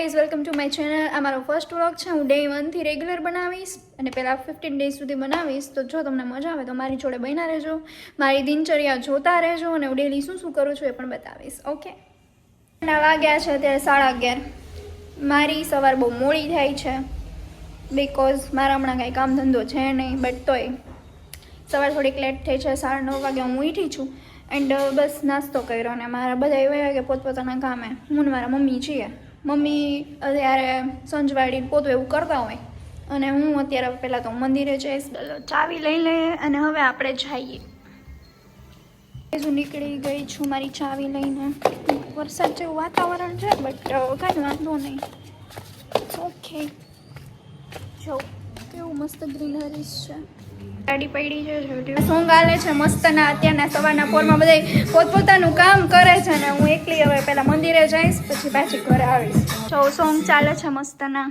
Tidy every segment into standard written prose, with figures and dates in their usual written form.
Guys welcome to my channel. આ મારો first vlog છે. હું ડે 1 થી રેગ્યુલર બનાવીશ અને પહેલાં 15 ડેઝ સુધી બનાવીશ. તો જો તમને મજા આવે તો મારી જોડે બન્યા રહેજો, મારી દિનચર્યા જોતા રહેજો અને હું ડેલી શું શું કરું છું એ પણ બતાવીશ. ઓકે, વાગ્યા છે અત્યારે 11:30. મારી સવાર બહુ મોડી થાય છે બિકોઝ મારા હમણાં કાંઈ કામ ધંધો છે નહીં, બટ તોય સવાર થોડીક લેટ થઈ છે. 9:30 વાગે હું ઉઠી છું એન્ડ બસ નાસ્તો કર્યો અને મારા બધા એવા કે પોતપોતાના કામે. હું ને મારા મમ્મી છીએ. મમ્મી અત્યારે સંજવાડી પોતું એવું કરતા હોય અને હું અત્યારે પહેલાં તો મંદિરે જઈશ, ચાવી લઈ લઈએ અને હવે આપણે જઈએ. હું નીકળી ગઈ છું મારી ચાવી લઈને. વરસાદ જેવું વાતાવરણ છે બટ કાંઈ વાંધો નહીં, ઓકે. જો કેવું મસ્ત ગ્રીનરીઝ છે. ગાડી પડી છે, સોંગ આલે છે મસ્તના. અત્યારના સવારના પોરમાં બધા પોતપોતાનું કામ કરે છે ને હું એકલી હવે પહેલા મંદિરે જઈશ પછી પાછી ઘરે આવીશ. જો સોંગ ચાલે છે મસ્તના.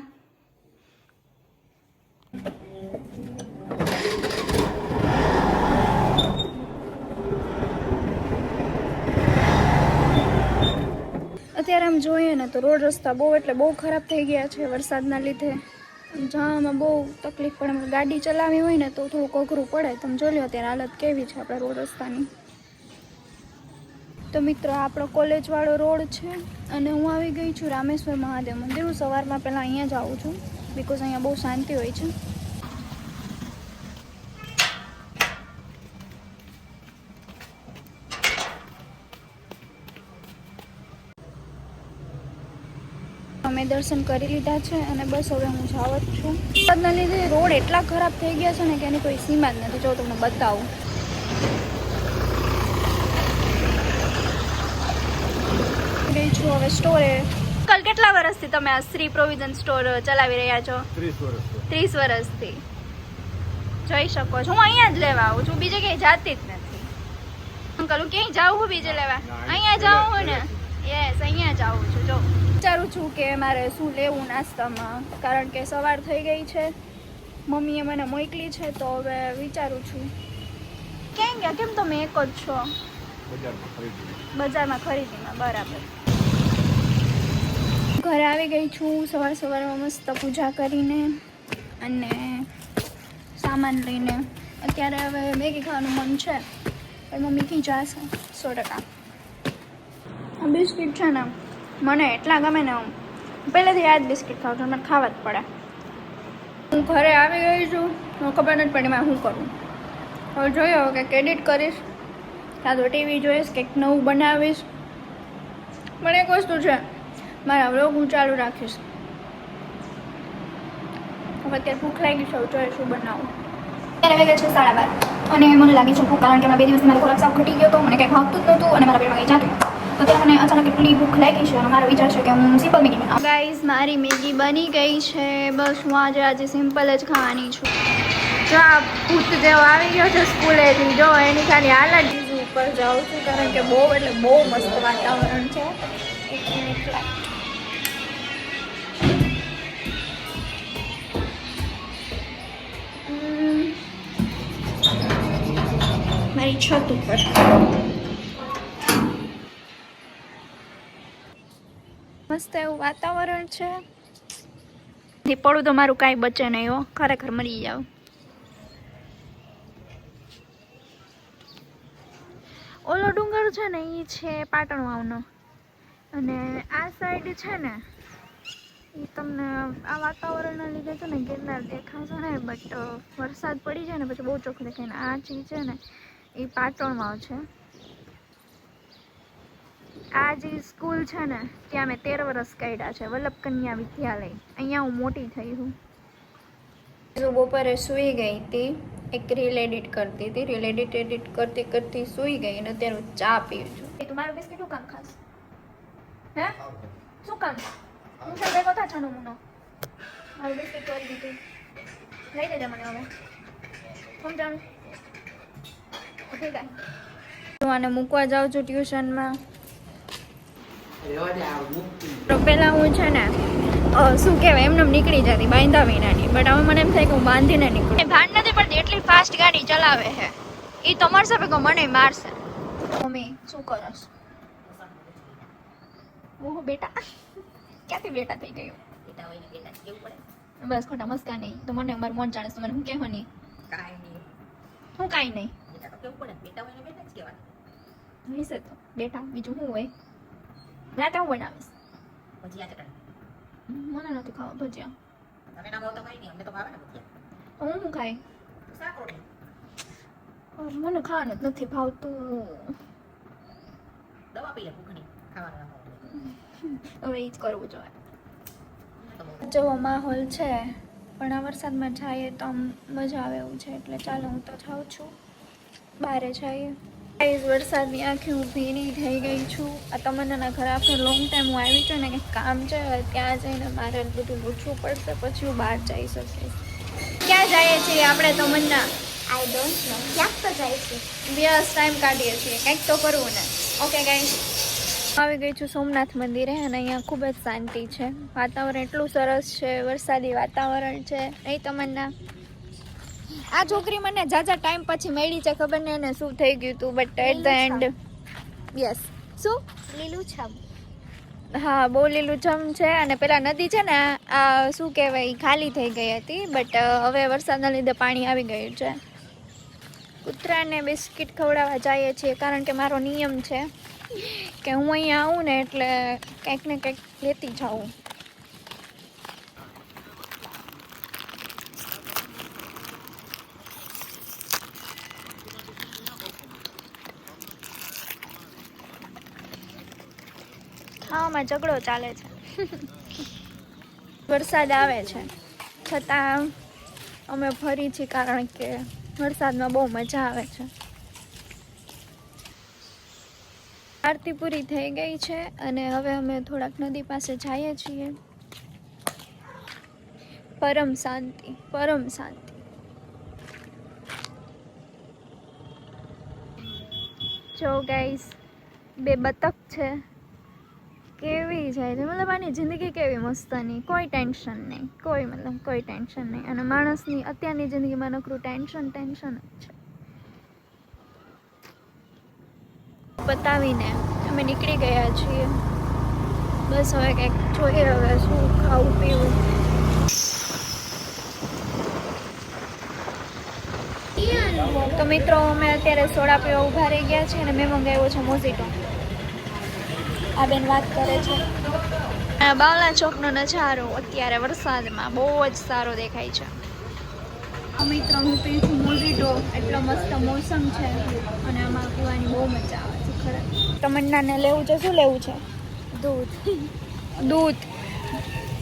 અત્યારે આમ જોઈએ ને તો રોડ રસ્તા બહુ એટલે બહુ ખરાબ થઈ ગયા છે વરસાદના લીધે. જવામાં બહુ તકલીફ પડે. ગાડી ચલાવી હોય ને તો થોડુંક અઘરું પડે. તમે જોઈ લો અત્યારે હાલત કેવી છે આપણા રોડ રસ્તાની. તો મિત્રો આપણો કોલેજવાળો રોડ છે અને હું આવી ગઈ છું રામેશ્વર મહાદેવ મંદિર. હું સવારમાં પહેલાં અહીંયા જ આવું છું બિકોઝ અહીંયા બહુ શાંતિ હોય છે. અમે દર્શન કરી લીધા છે અને બસ હવે હું જાવ જ છું. વરસાદના લીધે રોડ એટલા ખરાબ થઈ ગયા છે ને કે એની કોઈ સીમા જ નથી. જો તમને બતાવું, ગઈ છું હવે સ્ટોરે. કલ કેટલા વર્ષથી તમે આ શ્રી પ્રોવિઝન સ્ટોર ચલાવી રહ્યા છો? 30 વર્ષથી. જોઈ શકો છો હું અહીંયા જ લેવા આવું છું, બીજે ક્યાંય જાતી જ નથી. અંકલ હું ક્યાંય જાઉં છું બીજે લેવા? અહીંયા જાઉં છું ને. યસ, અહીંયા જ આવું છું. જો વિચારું છું કે મારે શું લેવું નાસ્તામાં, કારણ કે સવાર થઈ ગઈ છે. મમ્મીએ મને મોકલી છે તો હવે વિચારું છું. ક્યાં ગયા? કેમ તમે એક જ છો? બજારમાં ખરીદીમાં. બરાબર. ઘરે આવી ગઈ છું સવારમાં મસ્ત પૂજા કરીને અને સામાન લઈને. અત્યારે હવે મેગી ખાવાનું મન છે પણ મમ્મી ખીજાશે 100%. આ બિસ્કિટ છે ને મને એટલા ગમે ને, હું પહેલેથી આ જ બિસ્કિટ ખાઉં છું, મને ખાવા જ પડે. હું ઘરે આવી ગઈ છું, હું ખબર નથી પડી મારે શું કરું. હવે જોયો કે એડિટ કરીશ કાં તો ટીવી જોઈશ, કંઈક નવું બનાવીશ. પણ એક વસ્તુ છે, મારા વ્લોગ હું ચાલુ રાખીશ. હવે અત્યારે ભૂખ લાગી છે, જોઈએ શું બનાવું. અત્યારે વાગે છે 12:30 અને મને લાગી છે ભૂખ, કારણ કે હમણાં 2 દિવસથી મારો ખોરાક સાવ ઘટી ગયો હતો. મને કંઈ ભાવતું જ નહોતું અને મારા પેટમાં કંઈ જાતું. તો ત્યાં મને અચાનક એટલી ભૂખ લાગી છે અને મારો વિચાર છે કે હું સિમ્પલ મેગી બનાવું. ગાઈઝ મારી મેગી બની ગઈ છે. બસ હું આજે સિમ્પલ જ ખાવાની છું. જો આ ભૂત જેવો આવી ગયો છે સ્કૂલેથી, જો એની ખાલી હાલત બીજું ઉપર જાઉં છું કારણ કે બહુ એટલે બહુ મસ્ત વાતાવરણ છે. એક મિનિટ લાઈટ. મારી છત ઉપર મસ્ત એવું વાતાવરણ છે. પડું તો મારું કાંઈ બચે નહીં હો, ખરેખર મરી જાવ. ઓલો ડુંગર છે ને એ છે પાટણ વાવનો અને આ સાઈડ છે ને એ તમને આ વાતાવરણના લીધે છે ને ગિરનાર દેખાશે ને, બટ વરસાદ પડી જાય ને પછી બહુ ચોખ્ખું દેખાય. ને આ ચીજ છે ને એ પાટણ વાવ છે. આ જે સ્કૂલ છે ને ત્યાં મેં 13 વર્ષ કાઢ્યા છે, વલ્લભ કન્યા વિદ્યાલય. અહીંયા હું મોટી થઈ છું. બપોરે સૂઈ ગઈ હતી, એક રીલ એડિટ કરતી હતી. રીલ એડિટ કરતી સૂઈ ગઈ અને અત્યારે હું ચા પીઉં છું. તું મારું બિસ્કિટ શું કામ ખાસ? હે શું કામ? હું છે ભેગો થા છાનો મુનો. મારું બિસ્કિટ કરી દીધું, લઈ દેજે મને હવે. સમજાણું? ઓકે ગાય. હું આને મૂકવા જાઉં છું ટ્યુશનમાં. તો પહેલાં હું છે ને શું કહેવાય એમને નીકળી જતી બાંધા વિનાની, બટ હવે મને એમ થાય કે હું બાંધીને નીકળું. ભાન નથી પડતી એટલી ફાસ્ટ ગાડી ચલાવે છે. એ તો મરશે ભેગો મને મારશે. મમ્મી શું કરસ? ઓહો બેટા ક્યાંથી બેટા થઈ ગયું? બેટા હોય ને બેટા કેવું પડે. બસ ખોટા મસ્કા નહીં તો મને મારું મન જાણે તો મને હું કહેવા નહીં. કાંઈ નહીં. હું કાંઈ નહીં. બેટા તો કેવું પડે. બેટા હોય ને બેટા જ કહેવાનું. હશે તો બેટા બીજું શું હોય? રાતે હું બનાવીશ. ભજીયા ચટણી. મને નથી ખાવા ભજીયા. તમે ના ભાવતા કંઈ નહીં. અમને તો ભાવે ને ભજીયા. હું શું ખાઈ? શાક રોટલી. મને ખાવાનું જ નથી ભાવતું. દવા પી લે ભૂખની. ખાવાનું ના ભાવતું. હવે એ જ કરવું જોઈએ. જેવો માહોલ છે પણ આ વરસાદમાં જઈએ તો આમ મજા આવે એવું છે એટલે ચાલો હું તો જાઉં છું બહારે જઈએ. ગાઈઝ વરસાદની આંખી હું ભીની થઈ ગઈ છું. આ તમન્નાના ઘરે આફ્ટર લોંગ ટાઈમ હું આવી છું ને કંઈક કામ છે ત્યાં જઈને મારે બધું લૂછવું પડશે પછી હું બહાર જઈ શકીશ. ક્યાં જઈએ છીએ આપણે તમન્ના? આઈ ડોન્ટ નો ક્યાંક તો જાય છે. યસ ટાઈમ કાઢીએ છીએ કંઈક તો કરવું ને. ઓકે ગાઈઝ આવી ગઈ છું સોમનાથ મંદિરે અને અહીંયા ખૂબ જ શાંતિ છે. વાતાવરણ એટલું સરસ છે, વરસાદી વાતાવરણ છે. નહીં તમન્ના? આ છોકરી મને જાજા ટાઈમ પછી મળી છે, ખબર નહીં એને શું થઈ ગયું હતું but at the end yes. શું? લીલુંછમ. હા બહુ લીલુંછમ છે અને પેલા નદી છે ને આ શું કહેવાય ખાલી થઈ ગઈ હતી બટ હવે વરસાદના લીધે પાણી આવી ગયું છે. કૂતરાને બિસ્કિટ ખવડાવવા જઈએ છીએ કારણ કે મારો નિયમ છે કે હું અહીંયા આવું ને એટલે કંઈક ને કંઈક લેતી જાઉં. ખાવામાં ઝઘડો ચાલે છે. વરસાદ આવે છે છતાં અમે ફરી છીએ કારણ કે વરસાદમાં બહુ મજા આવે છે. આરતી પૂરી થઈ ગઈ છે અને હવે અમે થોડાક નદી પાસે જઈએ છીએ. પરમ શાંતિ, પરમ શાંતિ. જો ગાઈસ બે બતક છે કેવી જાય છે મતલબ આની જિંદગી કેવી મસ્તની. કોઈ ટેન્શન નહીં, કોઈ મતલબ કોઈ ટેન્શન નહીં. અને માણસની અત્યારની જિંદગીમાં નકરું ટેન્શન જ છે. બતાવીને અમે નીકળી ગયા છીએ. બસ હવે કંઈક જોઈએ હવે શું ખાવું પીવું. તો મિત્રો અમે અત્યારે સોડા પીવા ઊભા રહી ગયા છીએ અને મેં મંગાવ્યો છે મોઝીટો. આ બેન વાત કરે છે. બાવલા ચોકનો નજારો અત્યારે વરસાદમાં બહુ જ સારો દેખાય છે. મિત્રો હું પીઉં છું મોઝીટો. એટલો મસ્ત મોસમ છે અને આમાં પીવાની બહુ મજા આવે છે ખરેખર. તમન્નાને લેવું છે? શું લેવું છે? દૂધ. દૂધ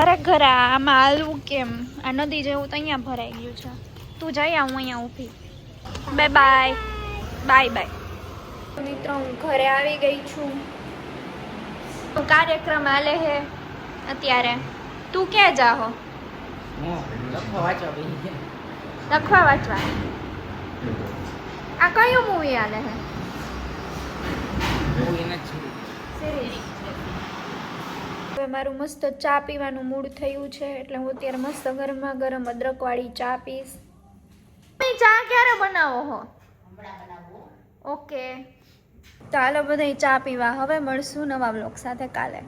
અરે ઘરે આમાં હાલવું કેમ? આ નદી જેવું તો અહીંયા ભરાઈ ગયું છે. તું જઈ આવ, હું અહીંયા ઊભી. Bye bye bye bye. મિત્રો હું ઘરે આવી ગઈ છું. કાર્યક્રમ હાલે હે અત્યારે. તું ક્યાં જાહો? લખવા વાંચવા. આ કયું મૂવી હાલે હે? હવે મારું મસ્ત ચા પીવાનું મૂડ થયું છે એટલે હું અત્યારે મસ્ત ગરમા ગરમ અદરકવાળી ચા પીશ. ચા ક્યારે બનાવો હો? ઓકે તો હાલો બધા ચા પીવા. હવે મળશું નવા બ્લોગ સાથે કાલે.